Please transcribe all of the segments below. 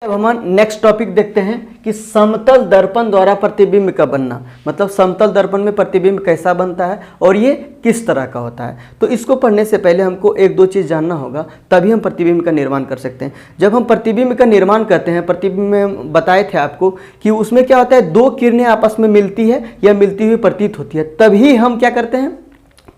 अब हम next topic देखते हैं कि समतल दर्पण द्वारा प्रतिबिंब का बनना, मतलब समतल दर्पण में प्रतिबिंब कैसा बनता है और ये किस तरह का होता है। तो इसको पढ़ने से पहले हमको एक दो चीज़ जानना होगा, तभी हम प्रतिबिंब का निर्माण कर सकते हैं। जब हम प्रतिबिंब का निर्माण करते हैं, प्रतिबिंब में बताए थे आपको कि उसमें क्या होता है, दो किरणें आपस में मिलती है या मिलती हुई प्रतीत होती है, तभी हम क्या करते हैं,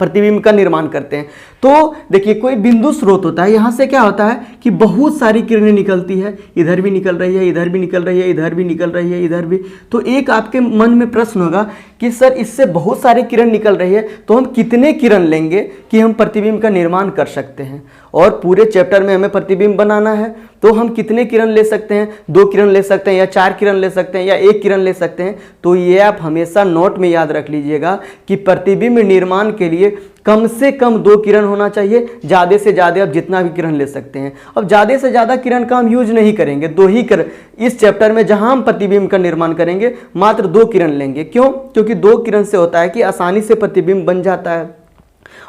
प्रतिबिंब का निर्माण करते हैं। तो देखिए कोई बिंदु स्रोत होता है, यहाँ से क्या होता है कि बहुत सारी किरणें निकलती है, इधर भी निकल रही है, इधर भी निकल रही है, इधर भी निकल रही है, इधर भी। तो एक आपके मन में प्रश्न होगा कि सर इससे बहुत सारी किरण निकल रही है, तो हम कितने किरण लेंगे कि हम प्रतिबिंब का निर्माण कर सकते हैं। और पूरे चैप्टर में हमें प्रतिबिंब बनाना है, तो हम कितने किरण ले सकते हैं, 2 किरण ले सकते हैं या 4 किरण ले सकते हैं या 1 किरण ले सकते हैं। तो ये आप हमेशा नोट में याद रख लीजिएगा कि प्रतिबिंब निर्माण के लिए कम से कम 2 किरण होना चाहिए, ज़्यादा से ज़्यादा आप जितना भी किरण ले सकते हैं। अब ज़्यादा से ज़्यादा किरण का हम यूज नहीं करेंगे, 2 ही किरण इस चैप्टर में जहां हम प्रतिबिंब का निर्माण करेंगे मात्र 2 किरण लेंगे। क्यों? क्योंकि 2 किरण से होता है कि आसानी से प्रतिबिंब बन जाता है।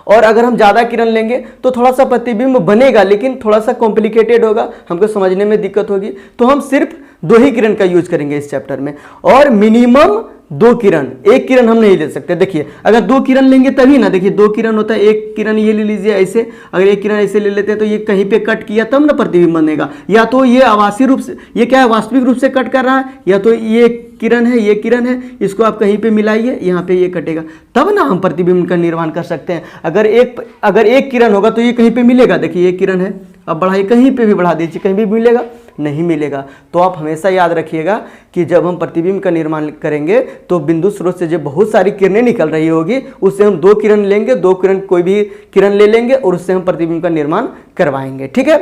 और अगर हम ज़्यादा किरण लेंगे तो थोड़ा सा प्रतिबिंब बनेगा, लेकिन थोड़ा सा कॉम्प्लिकेटेड होगा, हमको समझने में दिक्कत होगी। तो हम सिर्फ 2 ही किरण का यूज करेंगे इस चैप्टर में, और मिनिमम 2 किरण, 1 किरण हम नहीं ले सकते। देखिए अगर 2 किरण लेंगे तभी ना, देखिए 2 किरण होता है, 1 किरण ये ले लीजिए ऐसे, अगर 1 किरण ऐसे ले लेते हैं तो ये कहीं पे कट किया तब ना प्रतिबिंब बनेगा। या तो ये आभासी रूप से, ये क्या है, वास्तविक रूप से कट कर रहा है, या तो ये किरण है, ये किरण है, इसको आप कहीं पे मिलाइए, यहाँ पे ये कटेगा, तब ना हम प्रतिबिंब का निर्माण कर सकते हैं। अगर एक किरण होगा तो ये कहीं पे मिलेगा, देखिए ये किरण है, अब बढ़ाइए, कहीं पे भी बढ़ा दीजिए, कहीं भी मिलेगा नहीं मिलेगा। तो आप हमेशा याद रखिएगा कि जब हम प्रतिबिंब का निर्माण करेंगे तो बिंदु स्रोत से जो बहुत सारी किरणें निकल रही होगी उससे हम 2 किरण लेंगे, 2 किरण कोई भी किरण ले लेंगे और उससे हम प्रतिबिंब का निर्माण करवाएंगे। ठीक है,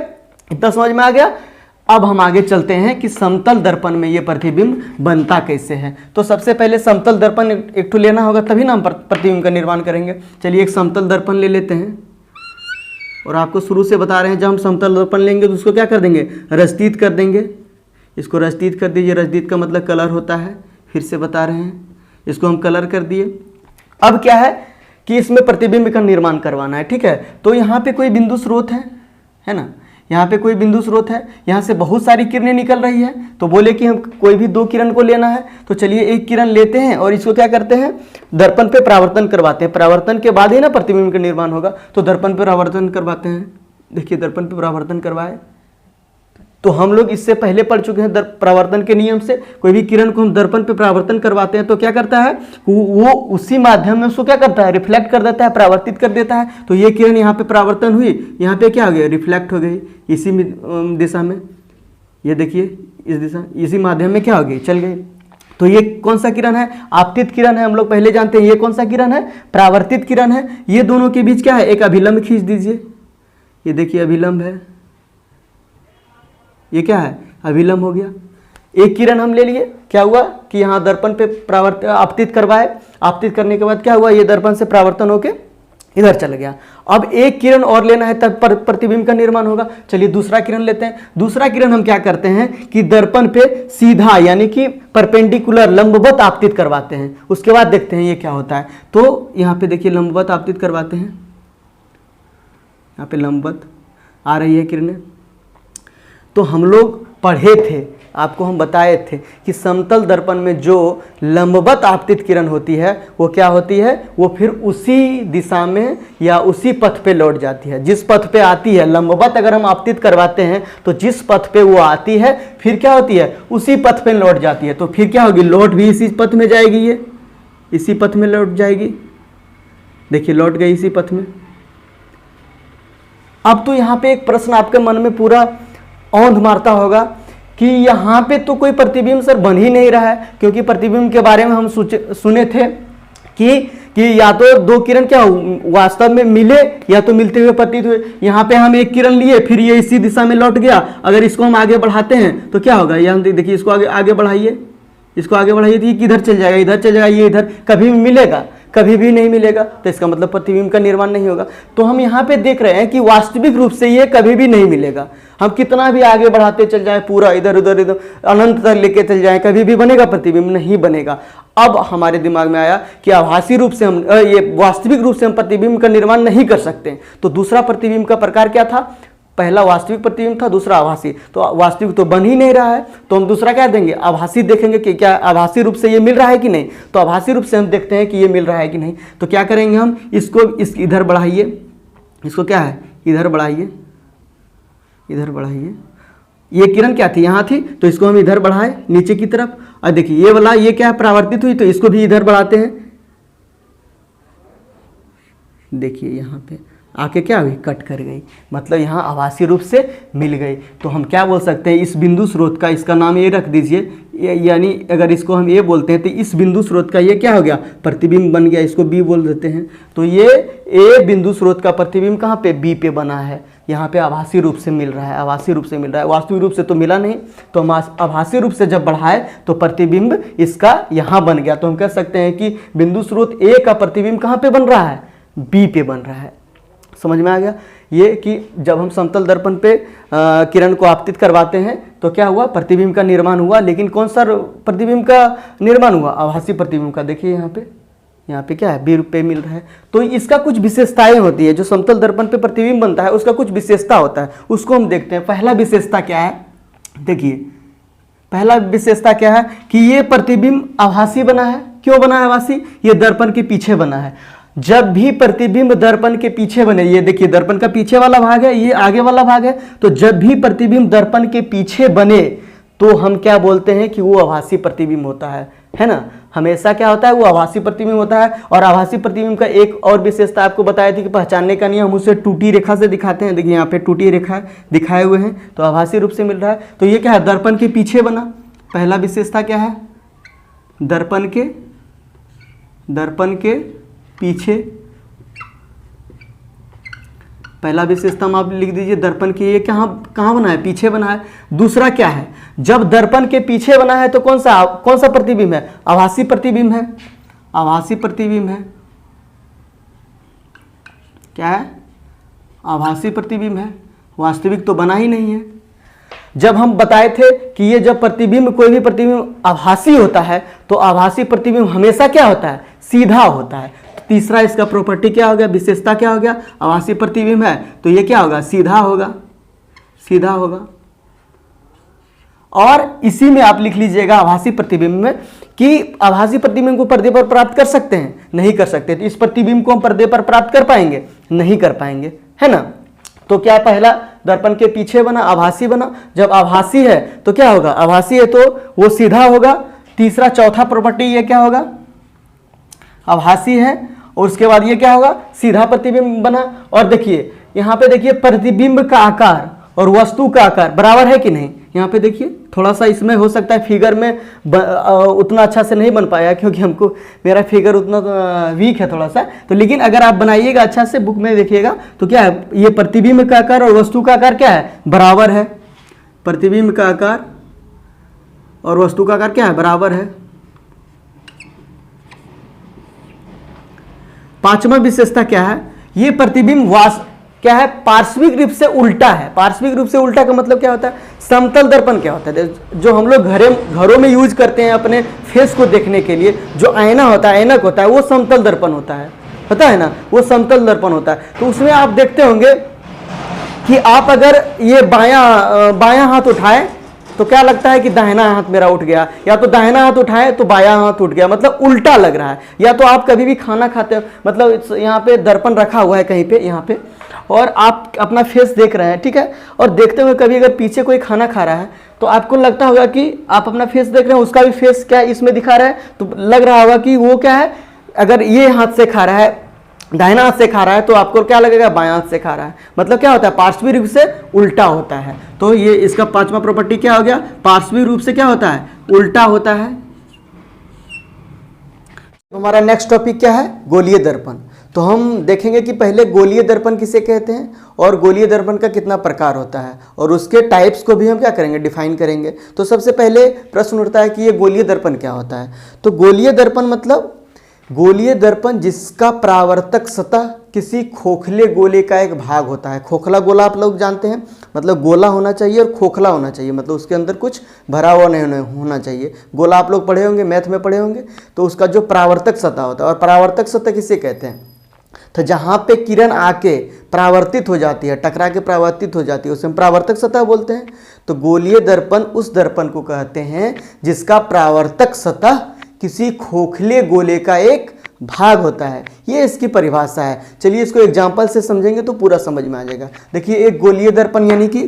इतना समझ में आ गया। अब हम आगे चलते हैं कि समतल दर्पण में ये प्रतिबिंब बनता कैसे है। तो सबसे पहले समतल दर्पण एक ठो लेना होगा, तभी ना हम प्रतिबिंब का निर्माण करेंगे। चलिए एक समतल दर्पण ले लेते हैं, और आपको शुरू से बता रहे हैं जब हम समतल दर्पण लेंगे तो उसको क्या कर देंगे, रजतीत कर देंगे। इसको रजतीत कर दीजिए, रजतीत का मतलब कलर होता है, फिर से बता रहे हैं, इसको हम कलर कर दिए। अब क्या है कि इसमें प्रतिबिंब का निर्माण करवाना है। ठीक है, तो यहाँ पे कोई बिंदु स्रोत है ना, यहाँ पे कोई बिंदु स्रोत है, यहाँ से बहुत सारी किरणें निकल रही है, तो बोले कि हम कोई भी 2 किरण को लेना है, तो चलिए 1 किरण लेते हैं और इसको क्या करते हैं, दर्पण पे परावर्तन करवाते हैं। परावर्तन के बाद ही ना प्रतिबिंब का निर्माण होगा, तो दर्पण पे परावर्तन करवाते हैं। देखिए दर्पण पे परावर्तन करवाए, तो हम लोग इससे पहले पढ़ चुके हैं परावर्तन के नियम से। कोई भी किरण को हम दर्पण पे परावर्तन करवाते हैं तो क्या करता है, वो उसी माध्यम में उसको क्या करता है, रिफ्लेक्ट कर देता है, परावर्तित कर देता है। तो ये किरण यहाँ पे परावर्तन हुई, यहाँ पे क्या हो गया, रिफ्लेक्ट हो गई इसी दिशा में, ये देखिए इस दिशा, इसी माध्यम में क्या हो गई, चल गई। तो ये कौन सा किरण है, आपतित किरण है, हम लोग पहले जानते हैं। ये कौन सा किरण है, परावर्तित किरण है। ये दोनों के बीच क्या है, एक अभिलंब खींच दीजिए, ये देखिए अभिलंब है, ये क्या है, अभिलंब हो गया। 1 किरण हम ले लिए, क्या हुआ कि यहाँ दर्पण पे आपतित करवाए, आपतित करने के बाद क्या हुआ, ये दर्पण से परावर्तन होके इधर चल गया। अब 1 किरण और लेना है तब प्रतिबिंब का निर्माण होगा। चलिए दूसरा किरण लेते हैं। दूसरा किरण हम क्या करते हैं कि दर्पण पे सीधा यानी कि परपेंडिकुलर लंबवत आपतित करवाते हैं, उसके बाद देखते हैं ये क्या होता है। तो यहाँ पे देखिए लंबवत आपतित करवाते हैं, यहाँ पे लंबवत आ रही है किरणें। तो हम लोग पढ़े थे, आपको हम बताए थे कि समतल दर्पण में जो लंबवत आपतित किरण होती है वो क्या होती है, वो फिर उसी दिशा में या उसी पथ पे लौट जाती है जिस पथ पे आती है। लंबवत अगर हम आपतित करवाते हैं तो जिस पथ पे वो आती है फिर क्या होती है, उसी पथ पे लौट जाती है। तो फिर क्या होगी, लौट भी इसी पथ में जाएगी, ये इसी पथ में लौट जाएगी, देखिए लौट गई इसी पथ में। अब तो यहाँ पे एक प्रश्न आपके मन में पूरा औंध मारता होगा कि यहाँ पे तो कोई प्रतिबिंब सर बन ही नहीं रहा है, क्योंकि प्रतिबिंब के बारे में हम सुने थे कि या तो 2 किरण क्या वास्तव में मिले या तो मिलते हुए प्रतीत हुए। यहाँ पे हम 1 किरण लिए, फिर ये इसी दिशा में लौट गया। अगर इसको हम आगे बढ़ाते हैं तो क्या होगा, यहाँ देखिए इसको आगे बढ़ाइए, इसको आगे बढ़ाइए तो ये किधर चल जाएगा, इधर चल जाएगा, ये इधर कभी भी मिलेगा, कभी भी नहीं मिलेगा। तो इसका मतलब प्रतिबिंब का निर्माण नहीं होगा। तो हम यहाँ पे देख रहे हैं कि वास्तविक रूप से ये कभी भी नहीं मिलेगा। हम कितना भी आगे बढ़ाते चल जाएं, पूरा इधर उधर इधर अनंत तक लेके चल जाएं, कभी भी बनेगा प्रतिबिंब नहीं बनेगा। अब हमारे दिमाग में आया कि आभासी रूप से हम ये वास्तविक रूप से हम प्रतिबिंब का निर्माण नहीं कर सकते। तो दूसरा प्रतिबिंब का प्रकार क्या था, पहला वास्तविक प्रतिबिंब था, दूसरा आभासी। तो वास्तविक तो बन ही नहीं रहा है, तो हम दूसरा क्या देंगे, आभासी देखेंगे कि क्या आभासी रूप से ये मिल रहा है कि नहीं। तो आभासी रूप से हम देखते हैं कि ये मिल रहा है कि नहीं। तो क्या करेंगे हम, इसको इधर बढ़ाइए, इसको क्या है इधर बढ़ाइए, इधर बढ़ाइए। ये किरण क्या थी, यहाँ थी, तो इसको हम इधर बढ़ाए नीचे की तरफ। और देखिए ये वाला ये क्या है, परावर्तित हुई, तो इसको भी इधर बढ़ाते हैं। देखिए यहाँ पे आके क्या हुई, कट कर गई, मतलब यहाँ आभासी रूप से मिल गई। तो हम क्या बोल सकते हैं, इस बिंदु स्रोत का, इसका नाम ये रख दीजिए, यानी अगर इसको हम ये बोलते हैं तो इस बिंदु स्रोत का ये क्या हो गया, प्रतिबिंब बन गया, इसको बी बोल देते हैं। तो ये ए बिंदु स्रोत का प्रतिबिंब कहाँ पे, बी पे बना है। यहाँ पे आभासी रूप से मिल रहा है, आभासी रूप से मिल रहा है, वास्तविक रूप से तो मिला नहीं। तो हम आभासी रूप से जब बढ़ाए तो प्रतिबिंब इसका यहाँ बन गया। तो हम कह सकते हैं कि बिंदु स्रोत ए का प्रतिबिंब कहाँ पे बन रहा है, बी पे बन रहा है। समझ में आ गया ये कि जब हम समतल दर्पण पे किरण को आपतित करवाते हैं तो क्या हुआ, प्रतिबिंब का निर्माण हुआ। लेकिन कौन सा प्रतिबिंब का निर्माण हुआ, आभासी प्रतिबिंब का। देखिए यहाँ पे क्या है, बी रूप पे मिल रहा है। तो इसका कुछ विशेषताएं होती है, जो समतल दर्पण पे प्रतिबिंब बनता है उसका कुछ विशेषता होता है, उसको हम देखते हैं। पहला विशेषता क्या है, देखिए पहला विशेषता क्या है कि ये प्रतिबिंब आभासी बना है। क्यों बना है आभासी, ये दर्पण के पीछे बना है। जब भी प्रतिबिंब दर्पण के पीछे बने, ये देखिए दर्पण का पीछे वाला भाग है, ये आगे वाला भाग है, तो जब भी प्रतिबिंब दर्पण के पीछे बने तो हम क्या बोलते हैं कि वो आभासी प्रतिबिंब होता है ना। हमेशा क्या होता है, वो आभासी प्रतिबिंब होता है। और आभासी प्रतिबिंब का एक और विशेषता आपको बताया थी कि पहचानने का नियम, हम उसे टूटी रेखा से दिखाते हैं। देखिए यहाँ पे टूटी रेखा दिखाए हुए हैं, तो आभासी रूप से मिल रहा है। तो ये क्या है, दर्पण के पीछे बना। पहला विशेषता क्या है, दर्पण के पीछे। पहला विशेषता आप लिख दीजिए, दर्पण के ये कहाँ बना है, पीछे बना है। दूसरा क्या है, जब दर्पण के पीछे बना है तो कौन सा प्रतिबिंब है, आभासी प्रतिबिंब है। आभासी प्रतिबिंब है, क्या है, आभासी प्रतिबिंब है, वास्तविक तो बना ही नहीं है। जब हम बताए थे कि ये जब प्रतिबिंब, कोई भी प्रतिबिंब आभासी होता है तो आभासी प्रतिबिंब हमेशा क्या होता है, सीधा होता है। तीसरा इसका प्रॉपर्टी क्या हो गया, विशेषता क्या हो गया, आभासी प्रतिबिंब है तो ये क्या होगा, सीधा होगा। और इसी में आप लिख लीजिएगा आभासी प्रतिबिंब में कि आभासी प्रतिबिंब को पर्दे पर प्राप्त कर सकते हैं, नहीं कर सकते। तो इस प्रतिबिंब को हम पर्दे पर प्राप्त कर पाएंगे, नहीं कर पाएंगे, है ना। तो क्या, पहला दर्पण के पीछे बना, आभासी बना। जब आभासी है तो क्या होगा, आभासी है तो वो सीधा होगा। तीसरा चौथा प्रॉपर्टी ये क्या होगा, आभासी है और उसके बाद ये क्या होगा, सीधा प्रतिबिंब बना। और देखिए यहाँ पे देखिए प्रतिबिंब का आकार और वस्तु का आकार बराबर है कि नहीं। यहाँ पे देखिए थोड़ा सा इसमें हो सकता है फिगर में उतना अच्छा से नहीं बन पाया, क्योंकि हमको मेरा फिगर उतना वीक है थोड़ा सा। तो लेकिन अगर आप बनाइएगा अच्छा से, बुक में देखिएगा तो क्या है, ये प्रतिबिंब का आकार और वस्तु का आकार क्या है, बराबर है। प्रतिबिंब का आकार और वस्तु का आकार क्या है, बराबर है। पांचवा विशेषता क्या है, ये प्रतिबिंब क्या है, पार्श्विक रूप से उल्टा है। पार्श्विक रूप से उल्टा का मतलब क्या होता है, समतल दर्पण क्या होता है, जो हम लोग घरों में यूज करते हैं अपने फेस को देखने के लिए, जो आईना होता है, ऐनक होता है, वो समतल दर्पण होता है, पता है ना, वो समतल दर्पण होता है। तो उसमें आप देखते होंगे कि आप अगर ये बायां हाथ उठाए तो क्या लगता है कि दाहिना हाथ मेरा उठ गया, या तो दाहिना हाथ उठाए तो बायां हाथ उठ गया, मतलब उल्टा लग रहा है। या तो आप कभी भी खाना खाते हो, मतलब यहाँ पे दर्पण रखा हुआ है कहीं पे, यहाँ पे, और आप अपना फेस देख रहे हैं, ठीक है, और देखते हुए कभी अगर पीछे कोई खाना खा रहा है तो आपको लगता होगा कि आप अपना फेस देख रहे हैं, उसका भी फेस क्या इसमें दिखा रहा है, तो लग रहा होगा कि वो क्या है, अगर ये हाथ से खा रहा है, दाहिना हाथ से खा रहा है, तो आपको क्या लगेगा, बायां हाथ से खा रहा है। मतलब क्या होता है, पार्श्विक रूप से उल्टा होता है। तो ये इसका पांचवा प्रॉपर्टी क्या हो गया, पार्श्विक रूप से क्या होता है, उल्टा होता है। हमारा नेक्स्ट टॉपिक क्या है, गोलीय दर्पण। तो हम देखेंगे कि पहले गोलीय दर्पण किसे कहते हैं और गोलीय दर्पण का कितना प्रकार होता है, और उसके टाइप्स को भी हम क्या करेंगे, डिफाइन करेंगे। तो सबसे पहले प्रश्न उठता है कि ये गोलीय दर्पण क्या होता है। तो गोलीय दर्पण मतलब गोलीय दर्पण जिसका परावर्तक सतह किसी खोखले गोले का एक भाग होता है। खोखला गोला आप लोग जानते हैं, मतलब गोला होना चाहिए और खोखला होना चाहिए, मतलब उसके अंदर कुछ भरा हुआ नहीं होना चाहिए। गोला आप लोग पढ़े होंगे, मैथ में पढ़े होंगे। तो उसका जो परावर्तक सतह होता है, और परावर्तक सतह किसे कहते हैं, तो जहाँ पे किरण आके परावर्तित हो जाती है, टकरा के परावर्तित हो जाती है, उसे हम परावर्तक सतह बोलते हैं। तो गोलीय दर्पण उस दर्पण को कहते हैं जिसका परावर्तक सतह किसी खोखले गोले का एक भाग होता है। ये इसकी परिभाषा है। चलिए इसको एग्जाम्पल से समझेंगे तो पूरा समझ में आ जाएगा। देखिए एक गोलीय दर्पण यानी कि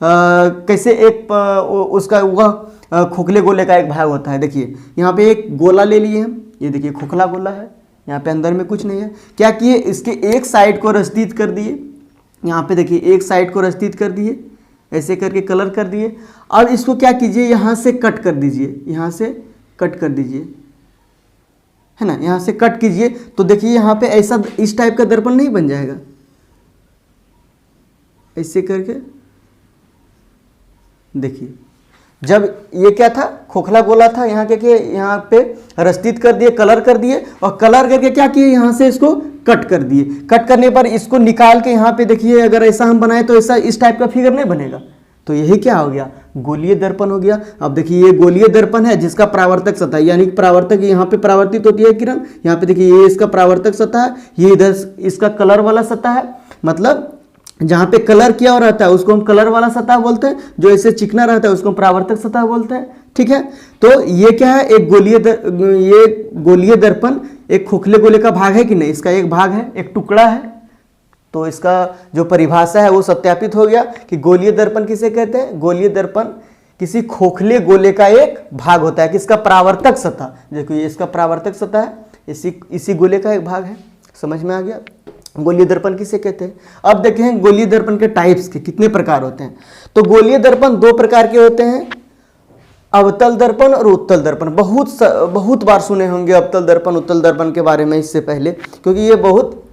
कैसे एक उसका वह खोखले गोले का एक भाग होता है। देखिए यहाँ पे एक गोला ले लिए हम, ये देखिए खोखला गोला है, यहाँ पे अंदर में कुछ नहीं है। क्या किए, इसके एक साइड को रस्तीत कर दिए, यहाँ पे देखिए एक साइड को रस्तीत कर दिए, ऐसे करके कलर कर दिए। अब इसको क्या कीजिए, यहाँ से कट कर दीजिए, यहाँ से कट कर दीजिए, है ना, यहाँ से कट कीजिए। तो देखिए यहाँ पे ऐसा इस टाइप का दर्पण नहीं बन जाएगा, ऐसे करके देखिए। जब ये क्या था, खोखला गोला था, यहाँ के यहाँ पे रस्तीत कर दिए, कलर कर दिए, और कलर करके क्या किए, यहाँ से इसको कट कर दिए। कट करने पर इसको निकाल के यहाँ पे देखिए, अगर ऐसा हम बनाए तो ऐसा इस टाइप का फिगर नहीं बनेगा। तो यही क्या हो गया, गोलीय दर्पण हो गया। अब देखिए ये गोलीय दर्पण है जिसका परावर्तक सतह, यानी कि परावर्तक यहाँ पे परावर्तित होती है किरण, यहाँ पे देखिए ये इसका परावर्तक सतह है, ये इधर इसका कलर वाला सतह है। मतलब जहाँ पे कलर किया हुआ रहता है उसको हम कलर वाला सतह बोलते हैं, जो ऐसे चिकना रहता है उसको हम परावर्तक सतह बोलते हैं। ठीक है, तो ये क्या है, एक ये गोलीय दर्पण एक खोखले गोले का भाग है कि नहीं, इसका एक भाग है, एक टुकड़ा है। तो इसका जो परिभाषा है वो सत्यापित हो गया कि गोलीय दर्पण किसे कहते हैं। गोलीय दर्पण किसी खोखले गोले का एक भाग होता है, किसका, परावर्तक सतह। देखो ये इसका परावर्तक सतह है, इसी गोले का एक भाग है। समझ में आ गया, गोलीय दर्पण किसे कहते हैं। अब देखें गोलीय दर्पण के टाइप्स के कितने प्रकार होते हैं। तो गोलीय दर्पण दो प्रकार के होते हैं, अवतल दर्पण और उत्तल दर्पण। बहुत बार सुने होंगे अवतल दर्पण उत्तल दर्पण के बारे में इससे पहले, क्योंकि ये बहुत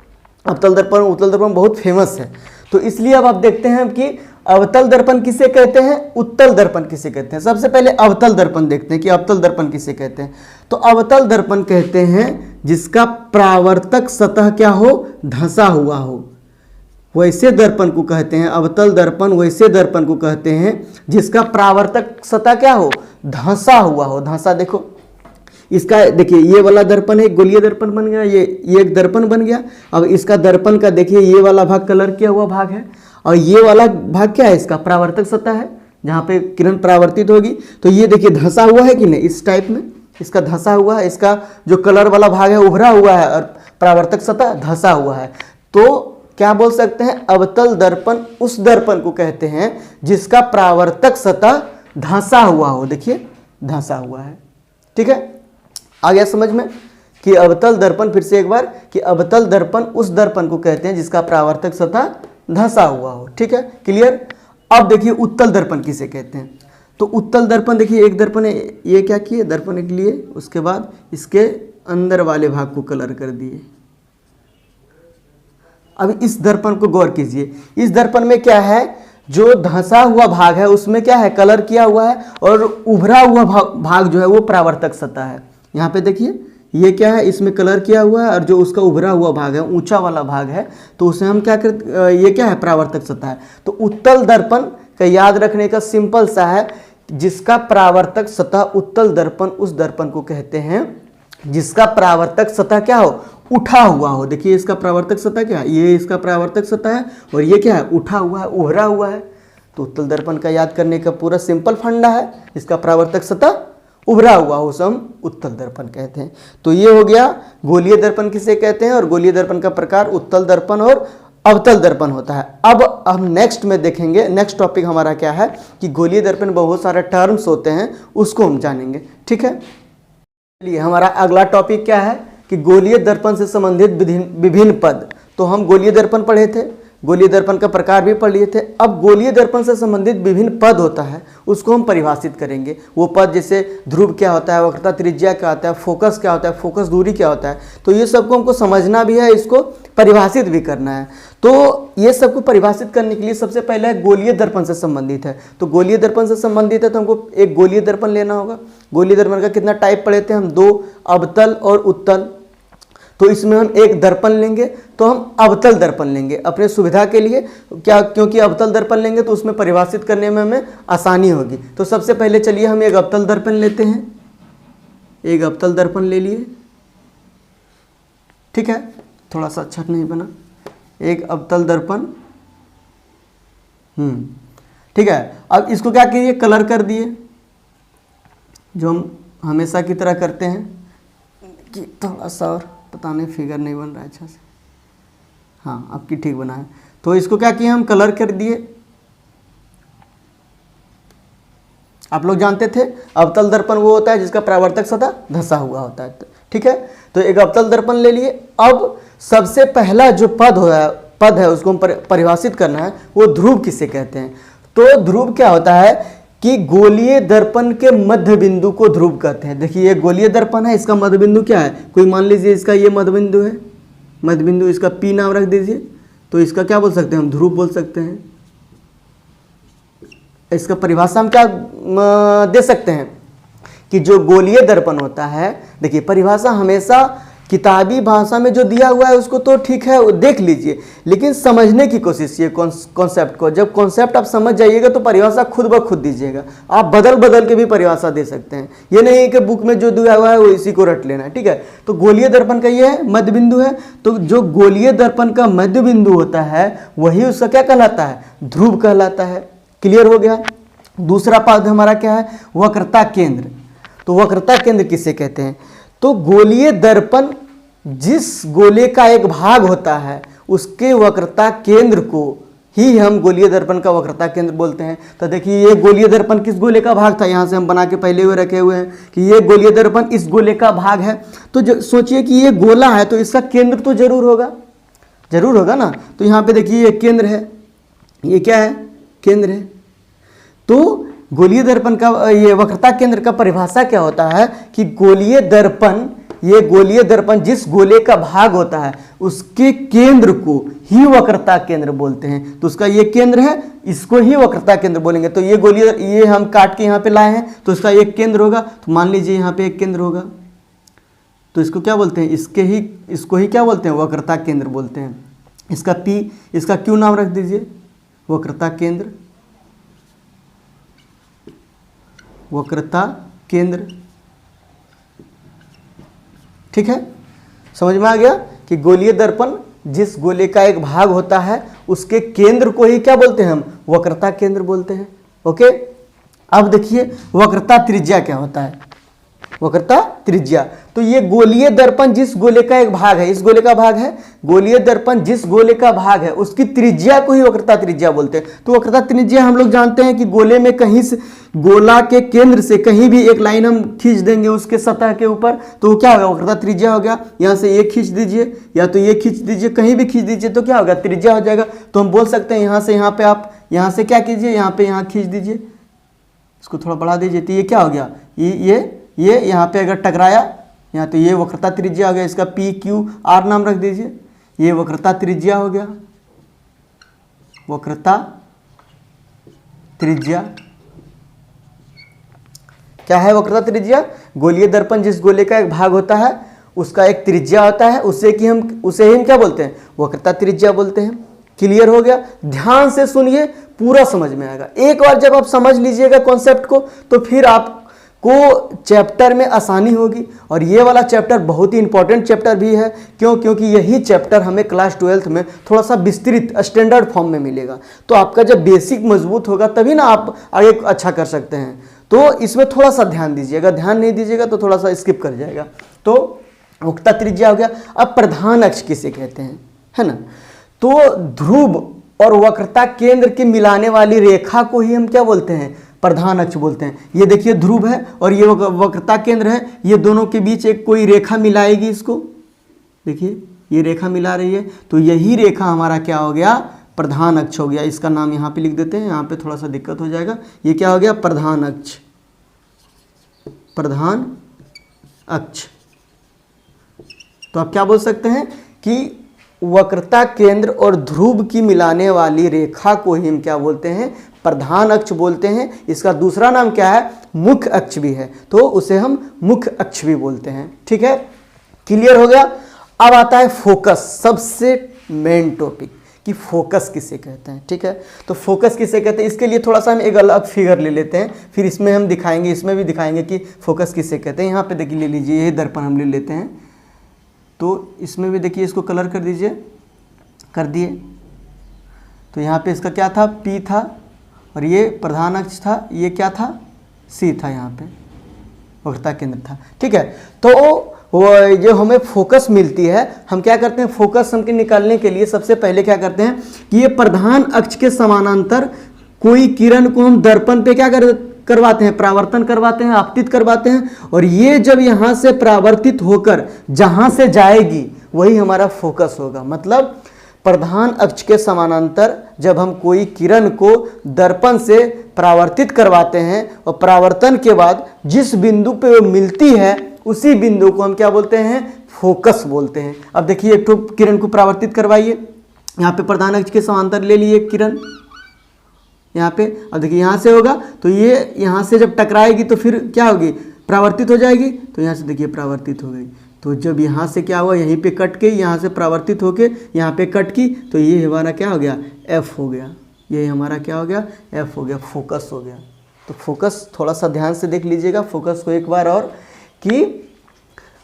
अवतल दर्पण उत्तल दर्पण बहुत फेमस है। तो इसलिए अब आप देखते हैं कि अवतल दर्पण किसे कहते हैं, उत्तल दर्पण किसे कहते हैं। सबसे पहले अवतल दर्पण देखते हैं कि अवतल दर्पण किसे कहते हैं। तो अवतल दर्पण कहते हैं जिसका परावर्तक सतह क्या हो, धंसा हुआ हो, वैसे दर्पण को कहते हैं अवतल दर्पण। वैसे दर्पण को कहते हैं जिसका परावर्तक सतह क्या हो, धंसा हुआ हो। धंसा देखो इसका, देखिए ये वाला दर्पण है, गोलीय दर्पण बन गया, ये एक दर्पण बन गया। अब इसका दर्पण का देखिए ये वाला भाग कलर किया हुआ भाग है, और ये वाला भाग क्या है, इसका परावर्तक सतह है, जहाँ पे किरण परावर्तित होगी। तो ये देखिए धंसा हुआ है कि नहीं, इस टाइप में इसका धंसा हुआ है, इसका जो कलर वाला भाग है उभरा हुआ है, और परावर्तक सतह धंसा हुआ है। तो क्या बोल सकते हैं, अवतल दर्पण उस दर्पण को कहते हैं जिसका परावर्तक सतह धंसा हुआ हो। देखिए धंसा हुआ है। ठीक है, आ गया समझ में कि अवतल दर्पण, फिर से एक बार, कि अवतल दर्पण उस दर्पण को कहते हैं जिसका परावर्तक सतह धंसा हुआ हो। ठीक है, क्लियर। अब देखिए उत्तल दर्पण किसे कहते हैं। तो उत्तल दर्पण देखिए एक दर्पण है, ये क्या किए, दर्पण एक लिए, उसके बाद इसके अंदर वाले भाग को कलर कर दिए। अब इस दर्पण को गौर कीजिए, इस दर्पण में क्या है, जो धंसा हुआ भाग है उसमें क्या है, कलर किया हुआ है, और उभरा हुआ भाग जो है वो परावर्तक सतह है। यहाँ पे देखिए ये क्या है, इसमें कलर किया हुआ है, और जो उसका उभरा हुआ भाग है, ऊंचा वाला भाग है, तो उसे हम क्या करते, ये क्या है, परावर्तक सतह है। तो उत्तल दर्पण का याद रखने का सिंपल सा है, जिसका परावर्तक सतह उत्तल दर्पण उस दर्पण को कहते हैं जिसका परावर्तक सतह क्या हो, उठा हुआ हो। देखिए इसका परावर्तक सतह क्या है, ये इसका परावर्तक सतह है, और ये क्या है, उठा हुआ है, उभरा हुआ है। तो उत्तल दर्पण का याद करने का पूरा सिंपल फंडा है, इसका परावर्तक सतह उभरा हुआ हो, उसे हम उत्तल दर्पण कहते हैं। तो ये हो गया गोलीय दर्पण किसे कहते हैं, और गोलीय दर्पण का प्रकार उत्तल दर्पण और अवतल दर्पण होता है। अब हम नेक्स्ट में देखेंगे, नेक्स्ट टॉपिक हमारा क्या है कि गोलीय दर्पण में बहुत सारे टर्म्स होते हैं, उसको हम जानेंगे। ठीक है, चलिए हमारा अगला टॉपिक क्या है कि गोलीय दर्पण से संबंधित विभिन्न पद। तो हम गोलीय दर्पण पढ़े थे, गोलीय दर्पण का प्रकार भी पढ़ लिए थे। अब गोलीय दर्पण से संबंधित विभिन्न पद होता है, उसको हम परिभाषित करेंगे। वो पद जैसे ध्रुव क्या होता है, वक्रता त्रिज्या क्या होता है, फोकस क्या होता है, फोकस दूरी क्या होता है। तो ये सबको हमको समझना भी है, इसको परिभाषित भी करना है। तो ये सबको परिभाषित करने के लिए सबसे पहले गोलीय दर्पण से संबंधित है। तो गोलीय दर्पण से संबंधित है तो हमको एक गोलीय दर्पण लेना होगा। गोलीय दर्पण का कितना टाइप पढ़े थे हम, दो, अवतल और उत्तल। तो इसमें हम एक दर्पण लेंगे तो हम अवतल दर्पण लेंगे अपने सुविधा के लिए, क्या, क्योंकि अवतल दर्पण लेंगे तो उसमें परिभाषित करने में हमें आसानी होगी। तो सबसे पहले चलिए हम एक अवतल दर्पण लेते हैं। एक अवतल दर्पण ले लिए, ठीक है। थोड़ा सा अच्छा नहीं बना, एक अवतल दर्पण। ठीक है, अब इसको क्या कीजिए, कलर कर दिए, जो हम हमेशा की तरह करते हैं कि थोड़ा सा और, पता नहीं फिगर नहीं बन रहा है अच्छा से, हाँ आपकी ठीक बना है। तो इसको क्या किए, हम कलर कर दिए। आप लोग जानते थे अवतल दर्पण वो होता है जिसका परावर्तक सतह धंसा हुआ होता है, ठीक है। तो एक अवतल दर्पण ले लिए। अब सबसे पहला जो पद है उसको हम परिभाषित करना है, वो ध्रुव किसे कहते हैं। तो ध्रुव क्या होता है कि गोलीय दर्पण के मध्य बिंदु को ध्रुव कहते हैं। देखिए ये गोलीय दर्पण है, इसका मध्य बिंदु क्या है, कोई मान लीजिए इसका ये मध्य बिंदु है, मध्य बिंदु इसका P नाम रख दीजिए, तो इसका क्या बोल सकते हैं हम, ध्रुव बोल सकते हैं। इसका परिभाषा हम क्या दे सकते हैं कि जो गोलीय दर्पण होता है, देखिए परिभाषा हमेशा किताबी भाषा में जो दिया हुआ है उसको तो ठीक है देख लीजिए, लेकिन समझने की कोशिश कीजिए कॉन्सेप्ट को। जब कॉन्सेप्ट आप समझ जाइएगा तो परिभाषा खुद ब खुद दीजिएगा। आप बदल बदल के भी परिभाषा दे सकते हैं, ये नहीं है कि बुक में जो दिया हुआ है वो इसी को रट लेना है, ठीक है। तो गोलीय दर्पण का ये है मध्य बिंदु है, तो जो गोलीय दर्पण का मध्य बिंदु होता है वही उसका क्या कहलाता है, ध्रुव कहलाता है। क्लियर हो गया। दूसरा पद हमारा क्या है, वक्रता केंद्र। तो वक्रता केंद्र किसे कहते हैं, तो गोलीय दर्पण जिस गोले का एक भाग होता है उसके वक्रता केंद्र को ही हम गोलीय दर्पण का वक्रता केंद्र बोलते हैं। तो देखिए ये गोलीय दर्पण किस गोले का भाग था, यहाँ से हम बना के पहले हुए रखे हुए हैं कि ये गोलीय दर्पण इस गोले का भाग है। तो सोचिए कि ये गोला है तो इसका केंद्र तो जरूर होगा ना। तो यहाँ पे देखिए ये केंद्र है, ये क्या है, केंद्र है। तो गोलीय दर्पण का ये वक्रता केंद्र का परिभाषा क्या होता है कि गोलीय दर्पण, ये गोलीय दर्पण जिस गोले का भाग होता है उसके केंद्र को ही वक्रता केंद्र बोलते हैं। तो उसका ये केंद्र है, इसको ही वक्रता केंद्र बोलेंगे। तो ये गोलीय, ये हम काट के यहाँ पे लाए हैं तो इसका एक केंद्र होगा। तो मान लीजिए यहाँ पे एक केंद्र होगा, तो इसको क्या बोलते हैं, इसको ही क्या बोलते हैं, वक्रता केंद्र बोलते हैं। इसका P, इसका Q नाम रख दीजिए, वक्रता केंद्र, वक्रता केंद्र, ठीक है। समझ में आ गया कि गोलीय दर्पण जिस गोले का एक भाग होता है उसके केंद्र को ही क्या बोलते हैं हम, वक्रता केंद्र बोलते हैं। ओके, अब देखिए वक्रता त्रिज्या क्या होता है, वक्रता त्रिज्या। तो ये गोलीय दर्पण जिस गोले का एक भाग है, इस गोले का भाग है, गोलीय दर्पण जिस गोले का भाग है उसकी त्रिज्या को ही वक्रता त्रिज्या बोलते हैं। तो वक्रता त्रिज्या हम लोग जानते हैं कि गोले में कहीं से, गोला के केंद्र से कहीं भी एक लाइन हम खींच देंगे उसके सतह के ऊपर, तो क्या होगा, वक्रता त्रिज्या हो गया। यहाँ से ये खींच दीजिए या तो ये खींच दीजिए, कहीं भी खींच दीजिए तो क्या होगा, त्रिज्या हो जाएगा। तो हम बोल सकते हैं यहाँ से यहाँ पे, आप यहाँ से क्या कीजिए, यहाँ पे यहाँ खींच दीजिए, इसको थोड़ा बढ़ा दीजिए, तो ये क्या हो गया, ये यहाँ पे अगर टकराया यहाँ, तो ये वक्रता त्रिज्या हो गया। इसका P Q R नाम रख दीजिए, ये वक्रता त्रिज्या हो गया, वक्रता त्रिज्या। क्या है वक्रता त्रिज्या, गोलीय दर्पण जिस गोले का एक भाग होता है उसका एक त्रिज्या होता है, उसे ही हम क्या बोलते हैं, वक्रता त्रिज्या बोलते हैं। क्लियर हो गया। ध्यान से सुनिए, पूरा समझ में आएगा। एक बार जब आप समझ लीजिएगा कॉन्सेप्ट को तो फिर आपको चैप्टर में आसानी होगी। और ये वाला चैप्टर बहुत ही इंपॉर्टेंट चैप्टर भी है। क्योंकि यही चैप्टर हमें क्लास 12th में थोड़ा सा विस्तृत स्टैंडर्ड फॉर्म में मिलेगा। तो आपका जब बेसिक मजबूत होगा तभी ना आप आगे अच्छा कर सकते हैं। तो इसमें थोड़ा सा ध्यान दीजिएगा, ध्यान नहीं दीजिएगा तो थोड़ा सा स्किप कर जाएगा। तो वक्रता त्रिज्या हो गया। अब प्रधान अक्ष किसे कहते हैं, है ना। तो ध्रुव और वक्रता केंद्र के मिलाने वाली रेखा को ही हम क्या बोलते हैं, प्रधान अक्ष बोलते हैं। ये देखिए ध्रुव है और ये वक्रता केंद्र है, ये दोनों के बीच एक कोई रेखा मिलाएगी। इसको देखिए ये रेखा मिला रही है, तो यही रेखा हमारा क्या हो गया, प्रधान अक्ष हो गया। इसका नाम यहाँ पे लिख देते हैं, यहाँ पे थोड़ा सा दिक्कत हो जाएगा। ये क्या हो गया, प्रधान अक्ष, प्रधान अक्ष। तो आप क्या बोल सकते हैं कि वक्रता केंद्र और ध्रुव की मिलाने वाली रेखा को ही हम क्या बोलते हैं, प्रधान अक्ष बोलते हैं। इसका दूसरा नाम क्या है, मुख्य अक्ष भी है, तो उसे हम मुख्य अक्ष भी बोलते हैं। ठीक है, क्लियर हो गया। अब आता है फोकस, सबसे मेन टॉपिक कि फोकस किसे कहते हैं। ठीक है, तो फोकस किसे कहते हैं, इसके लिए थोड़ा सा हम एक अलग फिगर ले लेते हैं, फिर इसमें हम दिखाएंगे, इसमें भी दिखाएंगे कि फोकस किसे कहते हैं। यहाँ पे देखिए ले लीजिए, ये दर्पण हम ले लेते हैं। तो इसमें भी देखिए, इसको कलर कर दीजिए, कर दिए। तो यहाँ पे इसका क्या था, P था, और ये प्रधान अक्ष था, ये क्या था, C था, यहाँ पे वक्रता केंद्र था। ठीक है, तो वो जो हमें फोकस मिलती है, हम क्या करते हैं, फोकस हमके निकालने के लिए सबसे पहले क्या करते हैं कि ये प्रधान अक्ष के समानांतर कोई किरण को हम दर्पण पे क्या करवाते हैं, परावर्तन करवाते हैं, आपतित करवाते हैं, और ये जब यहाँ से परावर्तित होकर जहाँ से जाएगी वही हमारा फोकस होगा। मतलब प्रधान अक्ष के समानांतर जब हम कोई किरण को दर्पण से परावर्तित करवाते हैं और परावर्तन के बाद जिस बिंदु पे वो मिलती है उसी बिंदु को हम क्या बोलते हैं, फोकस बोलते हैं। अब देखिए, एक तो किरण को परावर्तित करवाइए, यहाँ पे प्रधान अक्ष के समांतर ले लिए किरण यहाँ पे। अब देखिए, यहाँ से होगा तो ये यहाँ से जब टकराएगी तो फिर क्या होगी, परावर्तित हो जाएगी। तो यहाँ से देखिए परावर्तित हो गई। तो जब यहाँ से क्या हुआ, यहीं पे कट के यहाँ से परावर्तित होके यहाँ पे कट की, तो ये हमारा क्या हो गया, एफ हो गया। ये हमारा क्या हो गया, एफ हो गया, फोकस हो गया। तो फोकस थोड़ा सा ध्यान से देख लीजिएगा फोकस को एक बार और, कि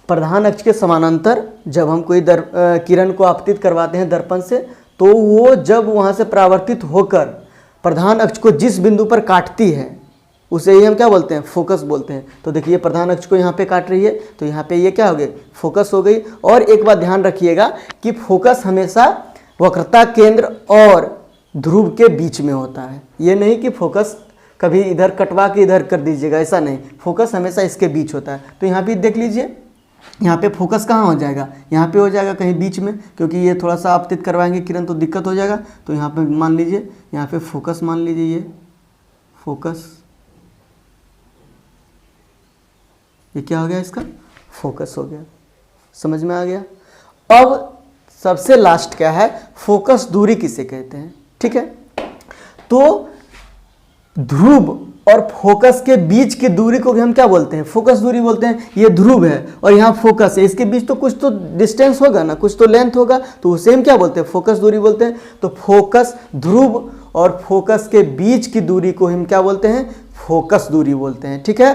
प्रधान अक्ष के समानांतर जब हम कोई किरण को आपतित करवाते हैं दर्पण से, तो वो जब वहाँ से परावर्तित होकर प्रधान अक्ष को जिस बिंदु पर काटती है उसे ही हम क्या बोलते हैं, फोकस बोलते हैं। तो देखिए, प्रधान अक्ष को यहाँ पे काट रही है, तो यहाँ पे ये क्या हो गई, फोकस हो गई। और एक बात ध्यान रखिएगा कि फोकस हमेशा वक्रता केंद्र और ध्रुव के बीच में होता है। ये नहीं कि फोकस कभी इधर कटवा के इधर कर दीजिएगा, ऐसा नहीं, फोकस हमेशा इसके बीच होता है। तो यहाँ पे देख लीजिए, यहाँ पे फोकस कहाँ हो जाएगा, यहाँ पे हो जाएगा कहीं बीच में, क्योंकि ये थोड़ा सा आपतित करवाएंगे किरण तो दिक्कत हो जाएगा। तो यहाँ पे मान लीजिए, यहाँ पे फोकस मान लीजिए, ये फोकस, ये क्या हो गया, इसका फोकस हो गया। समझ में आ गया। अब सबसे लास्ट क्या है, फोकस दूरी किसे कहते हैं। ठीक है, तो ध्रुव और फोकस के बीच की दूरी को भी हम क्या बोलते हैं, फोकस दूरी बोलते हैं। ये ध्रुव है और यहाँ फोकस है, इसके बीच तो कुछ तो डिस्टेंस होगा ना, कुछ तो लेंथ होगा, तो उसे हम क्या बोलते हैं, फोकस दूरी बोलते हैं। तो फोकस, ध्रुव और फोकस के बीच की दूरी को हम क्या बोलते हैं, फोकस दूरी बोलते हैं। ठीक है,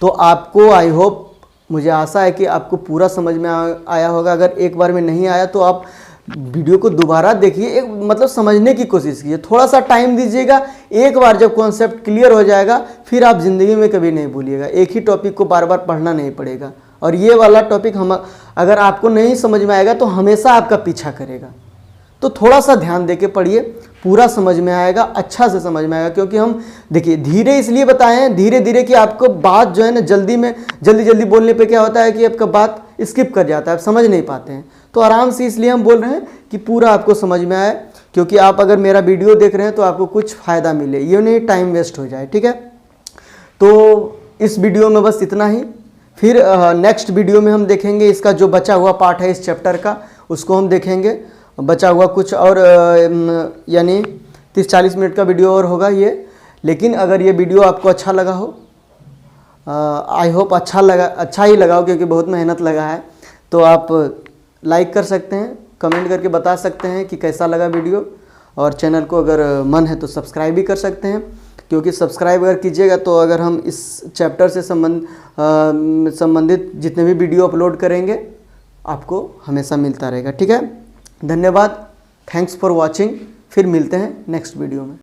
तो आपको, आई होप, मुझे आशा है कि आपको पूरा समझ में आया होगा। अगर एक बार में नहीं आया तो आप वीडियो को दोबारा देखिए, एक मतलब समझने की कोशिश कीजिए, थोड़ा सा टाइम दीजिएगा। एक बार जब कॉन्सेप्ट क्लियर हो जाएगा फिर आप ज़िंदगी में कभी नहीं भूलिएगा। एक ही टॉपिक को बार बार पढ़ना नहीं पड़ेगा। और ये वाला टॉपिक हम अगर आपको नहीं समझ में आएगा तो हमेशा आपका पीछा करेगा। तो थोड़ा सा ध्यान देके पढ़िए, पूरा समझ में आएगा, अच्छा से समझ में आएगा। क्योंकि हम देखिए धीरे इसलिए बताए हैं, धीरे धीरे कि आपको बात जो है ना जल्दी बोलने पे क्या होता है कि आपका बात स्किप कर जाता है, आप समझ नहीं पाते हैं। तो आराम से इसलिए हम बोल रहे हैं कि पूरा आपको समझ में आए, क्योंकि आप अगर मेरा वीडियो देख रहे हैं तो आपको कुछ फ़ायदा मिले, ये नहीं टाइम वेस्ट हो जाए। ठीक है, तो इस वीडियो में बस इतना ही। फिर नेक्स्ट वीडियो में हम देखेंगे इसका जो बचा हुआ पार्ट है इस चैप्टर का, उसको हम देखेंगे। बचा हुआ कुछ और यानी 30-40 मिनट का वीडियो और होगा ये। लेकिन अगर ये वीडियो आपको अच्छा लगा हो, आई होप अच्छा ही लगा हो, क्योंकि बहुत मेहनत लगा है, तो आप लाइक कर सकते हैं, कमेंट करके बता सकते हैं कि कैसा लगा वीडियो। और चैनल को अगर मन है तो सब्सक्राइब भी कर सकते हैं, क्योंकि सब्सक्राइब अगर कीजिएगा तो अगर हम इस चैप्टर से संबंधित जितने भी वीडियो अपलोड करेंगे आपको हमेशा मिलता रहेगा। ठीक है, धन्यवाद, थैंक्स फॉर वॉचिंग। फिर मिलते हैं नेक्स्ट वीडियो में।